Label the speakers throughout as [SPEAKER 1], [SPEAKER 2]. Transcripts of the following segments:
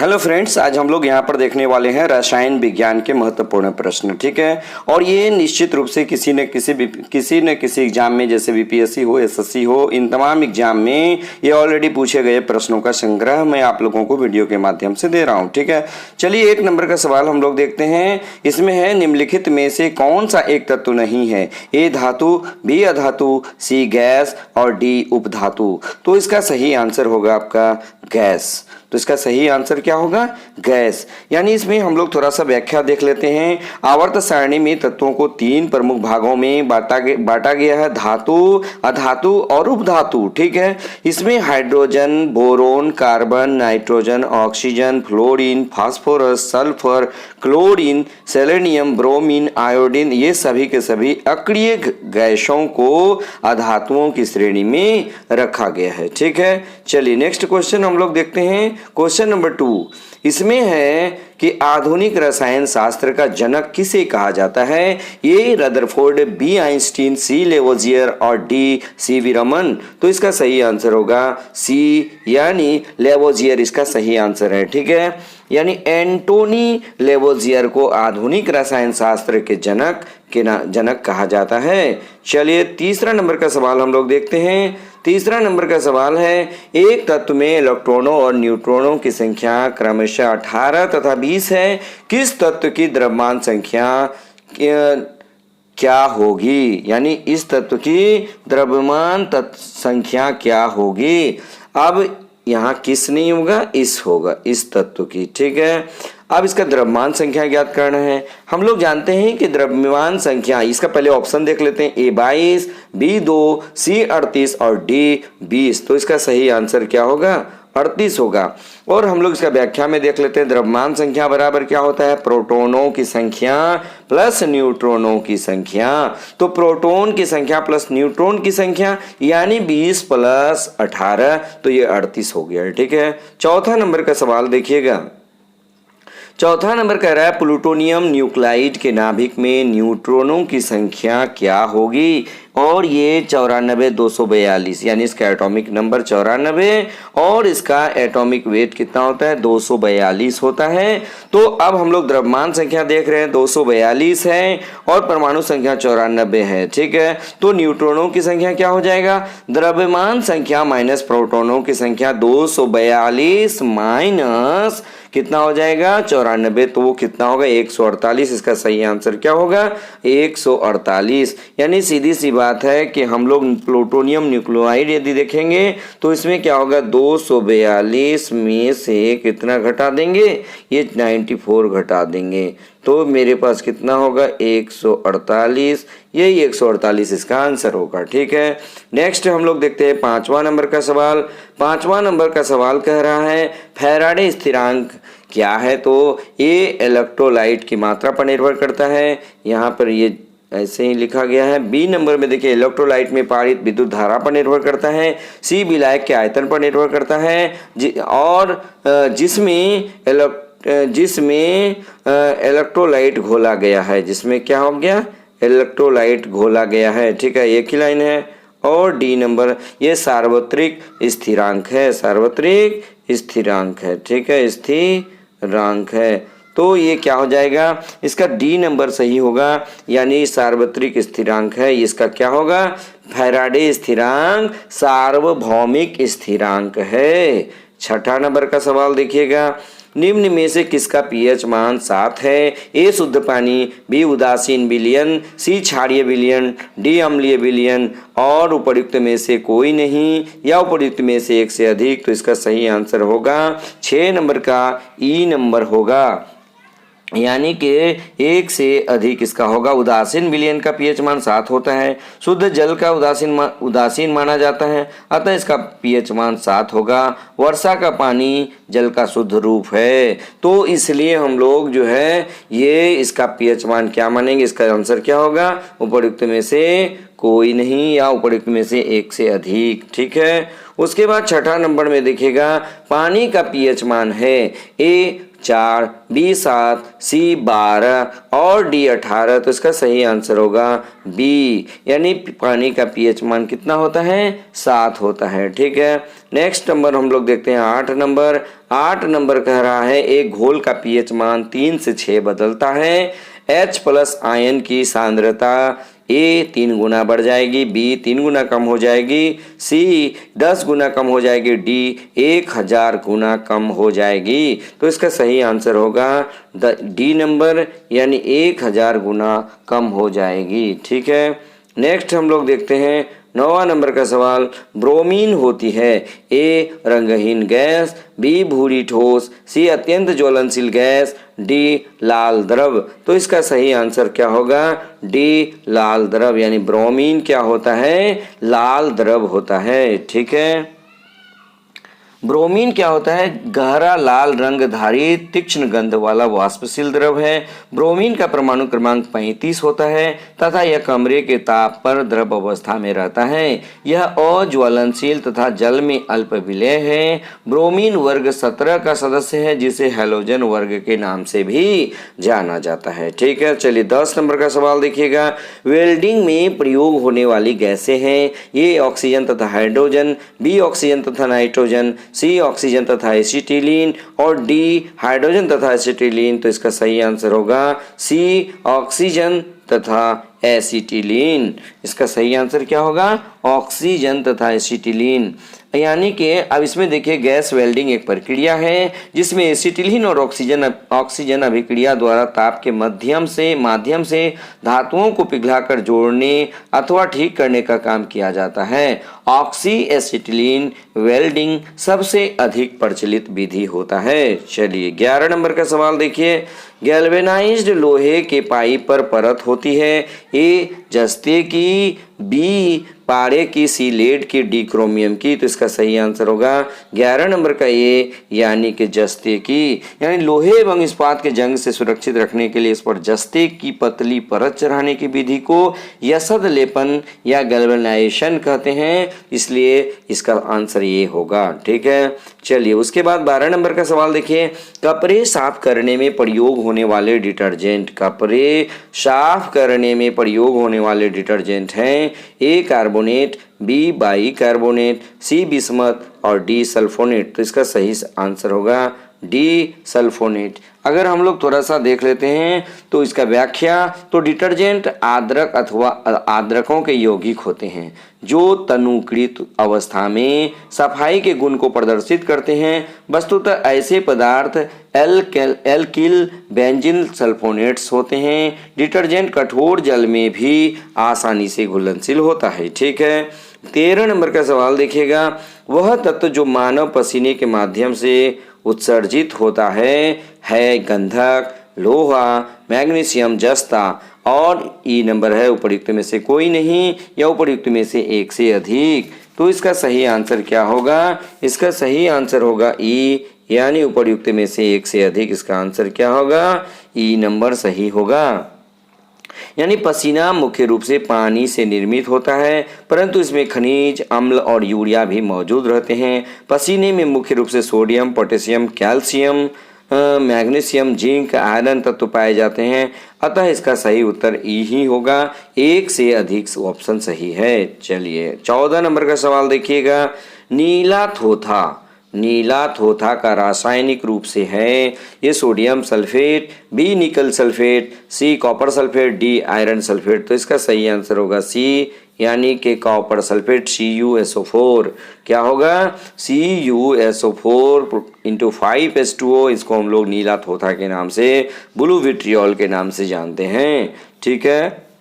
[SPEAKER 1] Hello friends, आज हम लोग यहाँ पर देखने वाले हैं रसायन विज्ञान के महत्वपूर्ण प्रश्न। ठीक है, और ये निश्चित रूप से किसी न किसी एग्जाम में, जैसे बीपीएससी हो, एसएससी हो, इन तमाम एग्जाम में ये ऑलरेडी पूछे गए प्रश्नों का संग्रह मैं आप लोगों को वीडियो के माध्यम से दे रहा हूँ। ठीक है, चलिए 1 नंबर का सवाल हम लोग देखते हैं। इसमें है, निम्नलिखित में से कौन सा एक तत्व नहीं है? ए धातु, बी अधातु, सी गैस और डी उपधातु। तो इसका सही आंसर होगा आपका गैस। तो इसका सही आंसर क्या होगा? गैस। यानी इसमें हम लोग थोड़ा सा व्याख्या देख लेते हैं। आवर्त सारणी में तत्वों को 3 प्रमुख भागों में बांटा गया है, धातु, अधातु और उपधातु। ठीक है, इसमें hydrogen, boron, carbon, nitrogen, oxygen, fluorine, phosphorus, sulphur, chlorine, selenium, bromine, iodine, ये सभी के सभी अक्रिय गैसों को अधातुओं की श्रेणी में रखा गया है। ठीक है, चलिए नेक्स्ट क्वेश्चन हम लोग देखते हैं। क्वेश्चन नंबर 2 इसमें है कि आधुनिक रसायन शास्त्र का जनक किसे कहा जाता है? ए रदरफोर्ड, बी आइंस्टीन, सी लेवोजियर और डी सीवी रमन। तो इसका सही आंसर होगा सी, यानी लेवोजियर इसका सही आंसर है। ठीक है, यानी एंटोनी लेवोजियर को आधुनिक रसायन शास्त्र के जनक कहा जाता है। चलिए तीसरा नंबर का सवाल हम लोग देखते हैं। तीसरा नंबर का सवाल है, एक तत्व में इलेक्ट्रॉनों और न्यूट्रॉनों की संख्या क्रमशः 18 तथा 20 है। किस तत्व की द्रव्यमान संख्या क्या होगी? यानी इस तत्व की द्रव्यमान संख्या क्या होगी? अब यहाँ किस नहीं होगा, इस होगा, इस तत्व की। ठीक है, अब इसका द्रव्यमान संख्या ज्ञात करना है। हम लोग जानते हैं कि द्रव्यमान संख्या, इसका पहले ऑप्शन देख लेते हैं। ए 22, बी 2, सी 38 और डी 20। तो इसका सही आंसर क्या होगा? 38 होगा। और हम लोग इसका व्याख्या में देख लेते हैं। द्रव्यमान संख्या बराबर क्या होता है? प्रोटोनों की संख्या प्लस न्यूट्रॉनों की संख्या। तो प्रोटॉन की संख्या प्लस न्यूट्रॉन की संख्या, यानी 20 प्लस 18, तो ये 38 हो गया। ठीक है, चौथा नंबर का सवाल देखिएगा। चौथा नंबर कह रहा है, प्लूटोनियम न्यूक्लाइड के नाभिक में न्यूट्रॉनों की संख्या क्या होगी? और ये 94,242, यानी इसका एटॉमिक नंबर 94 और इसका एटॉमिक वेट कितना होता है? 242 होता है। तो अब हम लोग द्रव्यमान संख्या देख रहे हैं, 242 है और परमाणु संख्या 94 है। ठीक है, तो न्यूट्रॉनों की संख्या क्या हो जाएगा? द्रव्यमान संख्या माइनस प्रोटॉनों की संख्या, 242 माइनस कितना हो जाएगा? 94। तो वो कितना होगा? 148। इसका सही आंसर क्या होगा? 148। यानी सीधी सी बात है कि हम लोग प्लूटोनियम न्यूक्लाइड यदि देखेंगे तो इसमें क्या होगा? 242 में से कितना घटा देंगे? ये 94 घटा देंगे। तो मेरे पास कितना होगा? 148। यही 148 इसका आंसर होगा। ठीक है, नेक्स्ट हम लोग देखते हैं 5वां नंबर का सवाल। 5वां नंबर का सवाल कह रहा है, फैराडे स्थिरांक क्या है? तो ये इलेक्ट्रोलाइट की मात्रा पर निर्भर करता है। यहाँ पर ये ऐसे ही लिखा गया है। बी नंबर में देखिए, इलेक्ट्रोलाइट में पारित विद्युत धारा पर निर्भर करता है। सी विलायक के आयतन पर निर्भर करता है। और जिसमें इलेक्ट्रोलाइट घोला गया है, जिसमें क्या हो गया? इलेक्ट्रोलाइट घोला गया है। ठीक है, एक ही लाइन है। और डी नंबर, ये सार्वत्रिक स्थिरांक है, सार्वत्रिक स्थिरांक है। ठीक है, स्थिरांक है। तो ये क्या हो जाएगा? इसका डी नंबर सही होगा, यानी सार्वत्रिक स्थिरांक है। इसका क्या होगा? फैराडे स्थिरांक सार्वभौमिक स्थिरांक है। 6ठा नंबर का सवाल देखिएगा। निम्न में से किसका पीएच मान 7 है? ए शुद्ध पानी, बी उदासीन विलयन, सी क्षारीय विलयन, डी अम्लीय विलयन और उपर्युक्त में से कोई नहीं, या उपर्युक्त में से एक से अधिक। तो इसका सही आंसर होगा 6 नंबर का ई नंबर होगा, यानी कि एक से अधिक इसका होगा। उदासीन विलयन का पीएच मान 7 होता है। शुद्ध जल का उदासीन माना जाता है, अतः इसका पीएच मान 7 होगा। वर्षा का पानी जल का शुद्ध रूप है, तो इसलिए हम लोग जो है ये इसका पीएच मान क्या मानेंगे? इसका आंसर क्या होगा? उपर्युक्त में से कोई नहीं, या उपर्युक्त में से एक से अधिक। ठीक है, उसके बाद 6ठा नंबर में देखिएगा, पानी का पीएच मान है। ए 4, बी 7, सी 12 और डी 18। तो इसका सही आंसर होगा बी, यानी पानी का पीएच मान कितना होता है? 7 होता है। ठीक है, नेक्स्ट नंबर हम लोग देखते हैं 8 नंबर। 8 नंबर कह रहा है एक घोल का पीएच मान 3 से 6 बदलता है। H+ आयन की सांद्रता ए 3 गुना बढ़ जाएगी, बी 3 गुना कम हो जाएगी, सी 10 गुना कम हो जाएगी, डी 1000 गुना कम हो जाएगी। तो इसका सही आंसर होगा डी नंबर, यानी 1000 गुना कम हो जाएगी। ठीक है, नेक्स्ट हम लोग देखते हैं 9वां नंबर का सवाल। ब्रोमीन होती है ए रंगहीन गैस, बी भूरी ठोस, सी अत्यंत ज्वलनशील गैस, डी लाल द्रव। तो इसका सही आंसर क्या होगा? डी लाल द्रव, यानी ब्रोमीन क्या होता है? लाल द्रव होता है। ठीक है, ब्रोमीन क्या होता है? गहरा लाल रंगधारी तीक्ष्ण गंध वाला वाष्पशील द्रव है। ब्रोमीन का परमाणु क्रमांक 35 होता है तथा यह कमरे के ताप पर द्रव अवस्था में रहता है। यह अज्वलनशील तथा जल में अल्प विलेय है। ब्रोमीन वर्ग 17 का सदस्य है, जिसे हैलोजन वर्ग के नाम से भी जाना जाता है। ठीक है, चलिए 10 नंबर का सवाल देखिएगा। वेल्डिंग में प्रयोग होने वाली गैसें हैं ये ऑक्सीजन तथा हाइड्रोजन, बी ऑक्सीजन तथा नाइट्रोजन, सी ऑक्सीजन तथा एसिटिलीन और डी हाइड्रोजन तथा एसिटिलीन। तो इसका सही आंसर होगा सी ऑक्सीजन तथा एसिटिलीन। इसका सही आंसर क्या होगा? ऑक्सीजन तथा एसिटिलीन। यानी कि अब इसमें देखिए गैस वेल्डिंग एक प्रक्रिया है जिसमें एसिटिलीन और ऑक्सीजन अभिक्रिया द्वारा ताप के माध्यम से धातुओं को पिघलाकर जोड़ने अथवा ठीक करने का काम किया जाता है। ऑक्सी एसिटिलीन वेल्डिंग सबसे अधिक प्रचलित विधि होता है। चलिए 11 नंबर का सवाल देखिए। गैल्वेनाइज्ड लोहे के पाइप पर परत होती है ए जस्ते की, बी पारे की, सी लेड की, डी क्रोमियम की। तो इसका सही आंसर होगा 11 नंबर का ए, यानी कि जस्ते की। यानी लोहे एवं इस्पात के जंग से सुरक्षित रखने के लिए इस पर जस्ते की पतली परत चढ़ाने की विधि को यसद लेपन या गैल्वेनाइजेशन कहते हैं, इसलिए इसका आंसर ये होगा। ठीक है, चलिए उसके बाद 12 नंबर का सवाल देखिए। कपड़े साफ करने में प्रयोग होने वाले डिटर्जेंट, कपड़े साफ करने में प्रयोग होने वाले डिटर्जेंट हैं ए कार्बोनेट, बी बाइकार्बोनेट, सी बिस्मथ और डी सल्फोनेट। तो इसका सही आंसर होगा डी सल्फोनेट। अगर हम लोग थोड़ा सा देख लेते हैं तो इसका व्याख्या, तो डिटर्जेंट आद्रक अथवा आद्रकों के यौगिक होते हैं जो तनुकृत अवस्था में सफाई के गुण को प्रदर्शित करते हैं। वस्तुतः ऐसे पदार्थ एल्किल बेंजीन सल्फोनेट्स होते हैं। डिटर्जेंट कठोर जल में भी आसानी से घुलनशील होता है। ठीक है, 13 नंबर का सवाल देखिएगा। वह तत्व जो मानव पसीने के माध्यम से उत्सर्जित होता है गंधक, लोहा, मैग्नीशियम, जस्ता और ई नंबर है उपर्युक्त में से कोई नहीं या उपर्युक्त में से एक से अधिक। तो इसका सही आंसर क्या होगा? इसका सही आंसर होगा ई, यानी उपर्युक्त में से एक से अधिक। इसका आंसर क्या होगा? ई नंबर सही होगा। यानी पसीना मुख्य रूप से पानी से निर्मित होता है, परंतु इसमें खनिज, अम्ल और यूरिया भी मौजूद रहते हैं। पसीने में मुख्य रूप से sodium, potassium, calcium, magnesium, zinc, iron तत्व पाए जाते हैं। अतः इसका सही उत्तर ई ही होगा। एक से अधिक ऑप्शन सही है। चलिए 14 नंबर का सवाल देखिएगा। नीला थोथा का रासायनिक रूप से है ये sodium sulphate, B nickel sulphate, C copper sulphate, D iron sulphate. तो इसका सही आंसर होगा सी, यानी कि कॉपर सल्फेट CuSO4। क्या होगा? CuSO4 into 5H2O। इसको हम लोग नीला थोथा के नाम से, ब्लू विट्रियोल के नाम से जानते हैं। ठीक है,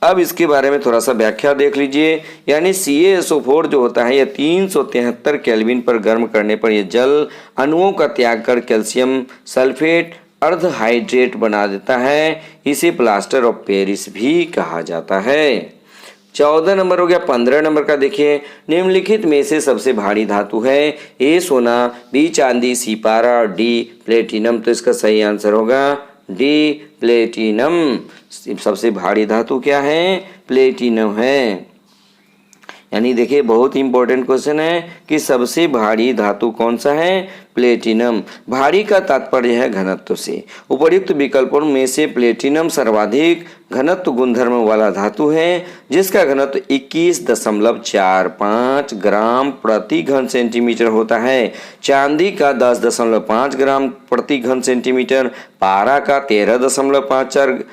[SPEAKER 1] अब इसके बारे में थोड़ा सा व्याख्या देख लीजिए। यानी CaSO4 जो होता है यह 373 केल्विन पर गर्म करने पर यह जल अणुओं का त्याग कर कैल्शियम सल्फेट अर्धहाइड्रेट बना देता है। इसे प्लास्टर ऑफ पेरिस भी कहा जाता है। 14 नंबर हो गया। 15 नंबर का देखिए। निम्नलिखित में से सबसे भारी धातु है ए सोना, बी चांदी, सी पारा और डी प्लेटिनम। तो इसका सही आंसर होगा डी प्लेटिनम। सबसे भारी धातु क्या है? प्लेटिनम है। यानी देखिए बहुत इंपॉर्टेंट क्वेश्चन है कि सबसे भारी धातु कौन सा है, प्लेटिनम। भारी का तात्पर्य है घनत्व से। उपर्युक्त विकल्पों में से प्लेटिनम सर्वाधिक घनत्व गुणधर्म वाला धातु है जिसका घनत्व 21.45 ग्राम प्रति घन सेंटीमीटर होता है। चांदी का 10.5 ग्राम प्रति घन सेंटीमीटर, पारा का 13.54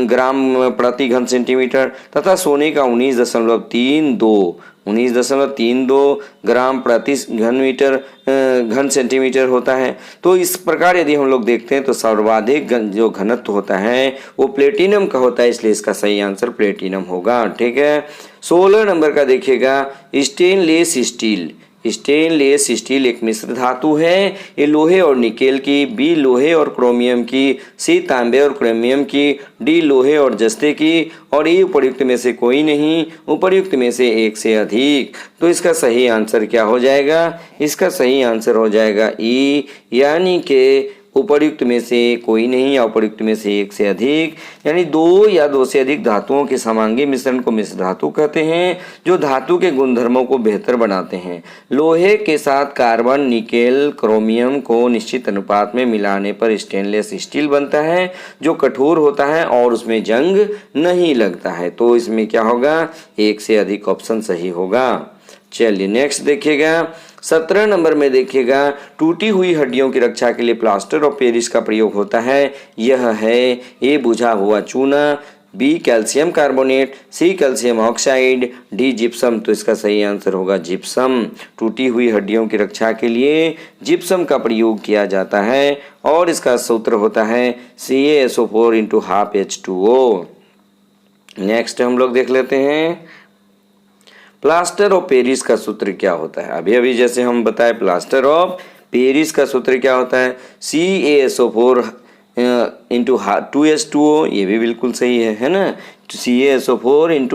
[SPEAKER 1] ग्राम प्रति घन सेंटीमीटर तथा सोने का 19.32 ग्राम प्रति घन सेंटीमीटर होता है। तो इस प्रकार यदि हम लोग देखते हैं तो सर्वाधिक जो घनत्व होता है वो प्लेटिनम का होता है, इसलिए इसका सही आंसर प्लेटिनम होगा। ठीक है। 16 नंबर का देखिएगा, स्टेनलेस स्टील। स्टेनलेस स्टील एक मिश्र धातु है। ये लोहे और निकेल की, बी लोहे और क्रोमियम की, सी तांबे और क्रोमियम की, डी लोहे और जस्ते की और ई उपर्युक्त में से कोई नहीं, उपर्युक्त में से एक से अधिक। तो इसका सही आंसर क्या हो जाएगा, इसका सही आंसर हो जाएगा ई, यानी कि उपर्युक्त में से कोई नहीं या उपर्युक्त में से एक से अधिक। यानी दो या दो से अधिक धातुओं के समांगी मिश्रण को मिश्र धातु कहते हैं जो धातु के गुणधर्मों को बेहतर बनाते हैं। लोहे के साथ कार्बन, निकेल, क्रोमियम को निश्चित अनुपात में मिलाने पर स्टेनलेस स्टील बनता है जो कठोर होता है और उसमें जंग नहीं लगता है। तो इसमें क्या होगा, एक से अधिक ऑप्शन सही होगा। चलिए नेक्स्ट देखिएगा, 17 नंबर में देखिएगा, टूटी हुई हड्डियों की रक्षा के लिए प्लास्टर ऑफ पेरिस का प्रयोग होता है। यह है ए बुझा हुआ चूना, B calcium carbonate, C calcium oxide, D gypsum. तो इसका सही आंसर होगा जिप्सम। टूटी हुई हड्डियों की रक्षा के लिए जिप्सम का प्रयोग किया जाता है और इसका सूत्र होता है CaSO4 × ½ H2O। नेक्स्ट हम लोग देख लेते हैं प्लास्टर ऑफ पेरिस का सूत्र क्या होता है। अभी अभी जैसे हम बताए प्लास्टर ऑफ पेरिस का सूत्र क्या होता है, CaSO4 × 2H2O। ये भी बिल्कुल सही है ना, CaSO4 ×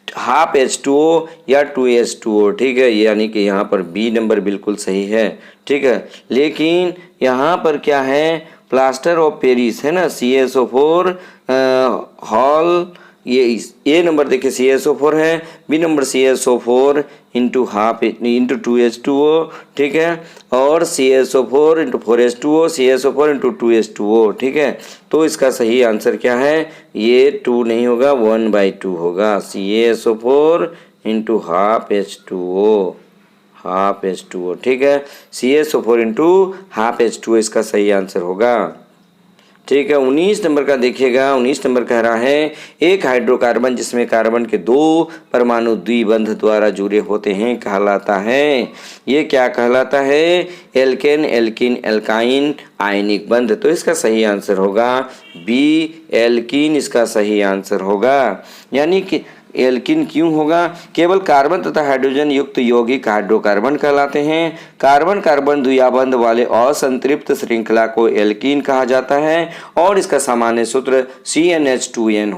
[SPEAKER 1] ½ H2O या 2H2O। ठीक है, यानी कि यहाँ पर बी नंबर बिल्कुल सही है। ठीक है, लेकिन यहाँ पर क्या है, प्लास्टर ऑफ पेरिस है ना, CaSO4 हॉल, ये ए नंबर देखिए CaSO4 है, बी नंबर CaSO4 × 2H2O। ठीक है, और CaSO4 × 4H2O, CaSO4 × 2H2O। ठीक है, तो इसका सही आंसर क्या है, ये 2 नहीं होगा, 1/2 होगा। CaSO4 × ½ H2O। ठीक है, CaSO4 × ½ H2O इसका सही आंसर होगा। ठीक है, 19 नंबर का देखिएगा, 19 नंबर कह रहा है एक हाइड्रोकार्बन जिसमें कार्बन के 2 परमाणु द्विबंध द्वारा जुड़े होते हैं कहलाता है। ये क्या कहलाता है, एल्केन, एल्किन, एल्काइन आयनिक बंध। तो इसका सही आंसर होगा बी एल्किन, इसका सही आंसर होगा। यानी कि एल्किन क्यों होगा, केवल कार्बन तथा हाइड्रोजन युक्त यौगिक हाइड्रोकार्बन कहलाते हैं। कार्बन कार्बन द्विबंध वाले असंतृप्त श्रृंखला को एल्कीन कहा जाता है और इसका सामान्य सूत्र CnH2n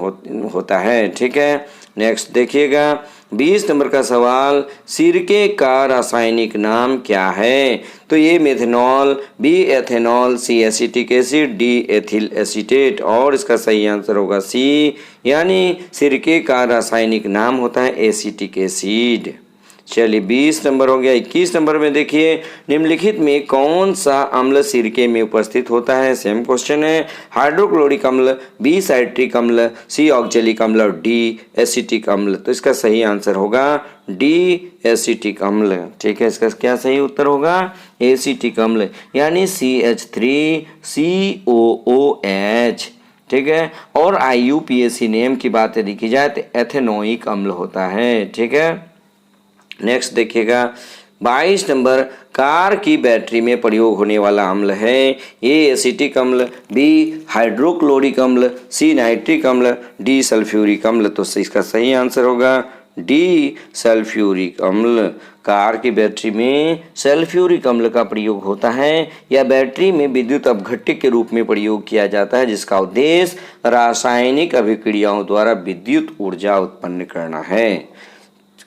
[SPEAKER 1] होता है। ठीक है, नेक्स्ट देखिएगा 20 नंबर का सवाल, सिरके का रासायनिक नाम क्या है। तो ये methanol, B ethanol, C acetic acid, D ethyl acetate और इसका सही आंसर होगा सी, यानी सिरके का रासायनिक नाम होता है एसिटिक एसिड। चलिए 20 नंबर हो गया। 21 नंबर में देखिए, निम्नलिखित में कौन सा अम्ल सिरके में उपस्थित होता है। सेम क्वेश्चन है। हाइड्रोक्लोरिक अम्ल, बी साइट्रिक अम्ल, सी ऑक्जेलिक अम्ल और डी एसिटिक अम्ल। तो इसका सही आंसर होगा डी एसिटिक अम्ल। ठीक है, इसका क्या सही उत्तर होगा, एसिटिक अम्ल, यानी CH3COOH। ठीक है, और IUPAC नेम की बात यदि की जाए तो एथेनोइक अम्ल होता है। ठीक है, नेक्स्ट देखिएगा 22 नंबर, कार की बैटरी में प्रयोग होने वाला अम्ल है। ए एसिटिक अम्ल, बी हाइड्रोक्लोरिक अम्ल, सी नाइट्रिक अम्ल, डी सल्फ्यूरिक अम्ल। तो इसका सही आंसर होगा डी सल्फ्यूरिक अम्ल। कार की बैटरी में सल्फ्यूरिक अम्ल का प्रयोग होता है या बैटरी में विद्युत अपघट्य के रूप में प्रयोग किया जाता है जिसका उद्देश्य रासायनिक अभिक्रियाओं द्वारा विद्युत ऊर्जा उत्पन्न करना है।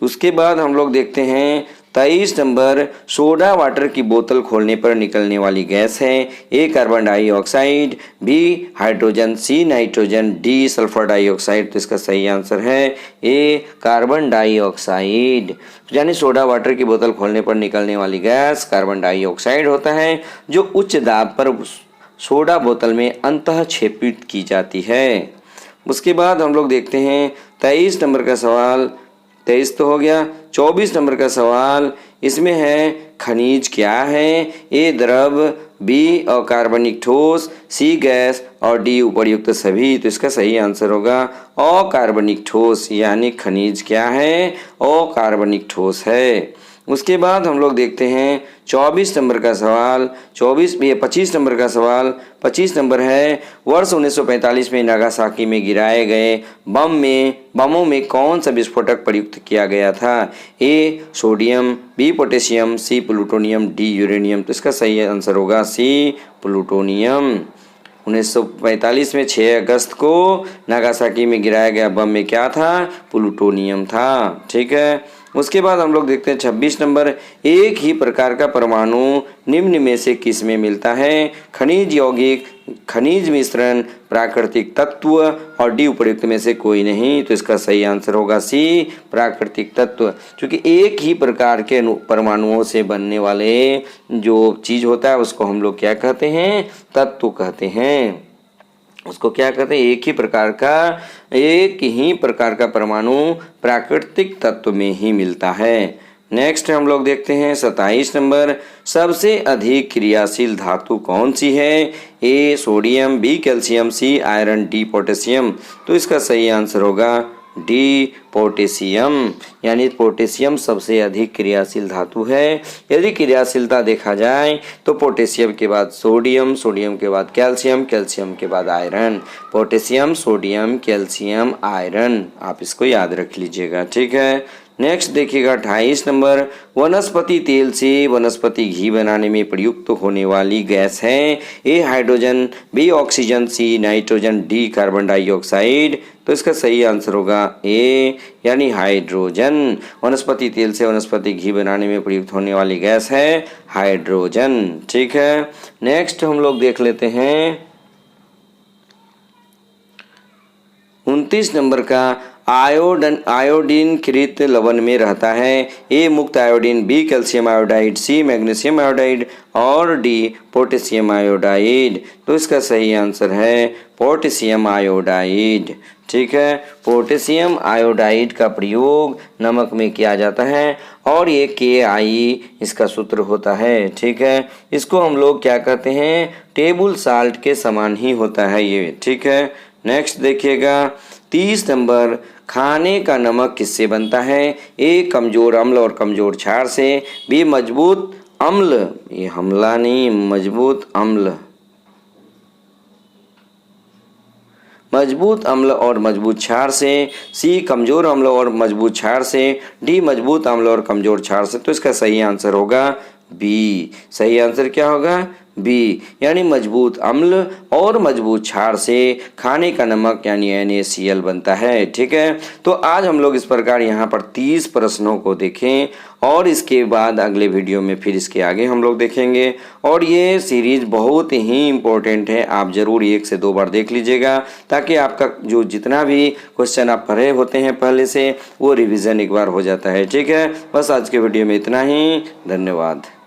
[SPEAKER 1] उसके बाद हम लोग देखते हैं 23 नंबर, सोडा वाटर की बोतल खोलने पर निकलने वाली गैस है। A carbon dioxide, B hydrogen, C nitrogen, D sulphur dioxide. तो इसका सही आंसर है ए कार्बन डाइऑक्साइड। यानी सोडा वाटर की बोतल खोलने पर निकलने वाली गैस कार्बन डाइऑक्साइड होता है, जो उच्च दाब पर सोडा बोतल में अंतः क्षेपित की जाती है। उसके बाद हम लोग देखते हैं 23 नंबर का सवाल, 23 तो हो गया। 24 नंबर का सवाल, इसमें है खनिज क्या है? ए द्रव, बी अकार्बनिक ठोस, सी गैस और डी उपर्युक्त सभी। तो इसका सही आंसर होगा अकार्बनिक ठोस, यानी खनिज क्या है? अकार्बनिक ठोस है। उसके बाद हम लोग देखते हैं 24 नंबर का सवाल, 25 नंबर का सवाल। 25 नंबर है, वर्ष 1945 में नागासाकी में गिराए गए बमों में कौन सा विस्फोटक प्रयुक्त किया गया था? A sodium, B potassium, C plutonium, D uranium. तो इसका सही आंसर होगा सी प्लूटोनियम। 1945 में 6 अगस्त को नागासाकी में गिराया गया बम में क्या था? प्लूटोनियम था। ठीक है। उसके बाद हम लोग देखते हैं 26 नंबर, एक ही प्रकार का परमाणु निम्न में से किस में मिलता है? खनिज यौगिक, खनिज मिश्रण, प्राकृतिक तत्व और डी उपर्युक्त में से कोई नहीं। तो इसका सही आंसर होगा सी प्राकृतिक तत्व, क्योंकि एक ही प्रकार के परमाणुओं से बनने वाले जो चीज होता है उसको हम लोग क्या कहते हैं? तत्व कहते हैं। उसको क्या कहते हैं? एक ही प्रकार का परमाणु प्राकृतिक तत्व में ही मिलता है। नेक्स्ट हम लोग देखते हैं 27 नंबर, सबसे अधिक क्रियाशील धातु कौन सी है? A sodium, B calcium, C iron, D potassium. तो इसका सही आंसर होगा डी पोटेशियम, यानी पोटेशियम सबसे अधिक क्रियाशील धातु है। यदि क्रियाशीलता देखा जाए तो पोटेशियम के बाद सोडियम, सोडियम के बाद कैल्शियम, कैल्शियम के बाद iron. Potassium, sodium, calcium, iron, आप इसको याद रख लीजिएगा। ठीक है। नेक्स्ट देखिएगा 28 नंबर, वनस्पति तेल से वनस्पति घी बनाने में प्रयुक्त होने वाली गैस है। A hydrogen, B oxygen, C nitrogen, D carbon dioxide. तो इसका सही आंसर होगा ए, यानी हाइड्रोजन। वनस्पति तेल से वनस्पति घी बनाने में प्रयुक्त होने वाली गैस है हाइड्रोजन। ठीक है। नेक्स्ट हम लोग देख लेते हैं 29 नंबर का, आयोडीन कृत लवण में रहता है। ए मुक्त iodine, B calcium iodide, C magnesium iodide और डी पोटेशियम आयोडाइड। तो इसका सही आंसर है पोटेशियम आयोडाइड। ठीक है। पोटेशियम आयोडाइड का प्रयोग नमक में किया जाता है और ये KI इसका सूत्र होता है। ठीक है। इसको हम लोग क्या कहते हैं? टेबल साल्ट के समान ही होता है ये। ठीक है। नेक्स्ट देखिएगा 30 नंबर, खाने का नमक किससे बनता है? ए कमजोर अम्ल और कमजोर क्षार से, बी मजबूत अम्ल, ये हमला नहीं, मजबूत अम्ल, मजबूत अम्ल और मजबूत क्षार से, सी कमजोर अम्ल और मजबूत क्षार से, डी मजबूत अम्ल और कमजोर क्षार से। तो इसका सही आंसर होगा बी। सही आंसर क्या होगा? बी, यानी मजबूत अम्ल और मजबूत क्षार से खाने का नमक यानी NaCl बनता है। ठीक है। तो आज हम लोग इस प्रकार यहाँ पर 30 प्रश्नों को देखें और इसके बाद अगले वीडियो में फिर इसके आगे हम लोग देखेंगे। और ये सीरीज बहुत ही इम्पोर्टेंट है, आप ज़रूर 1 से 2 बार देख लीजिएगा ताकि आपका जो जितना भी क्वेश्चन आप पढ़े होते हैं पहले से वो रिवीजन एक बार हो जाता है। ठीक है। बस आज के वीडियो में इतना ही। धन्यवाद।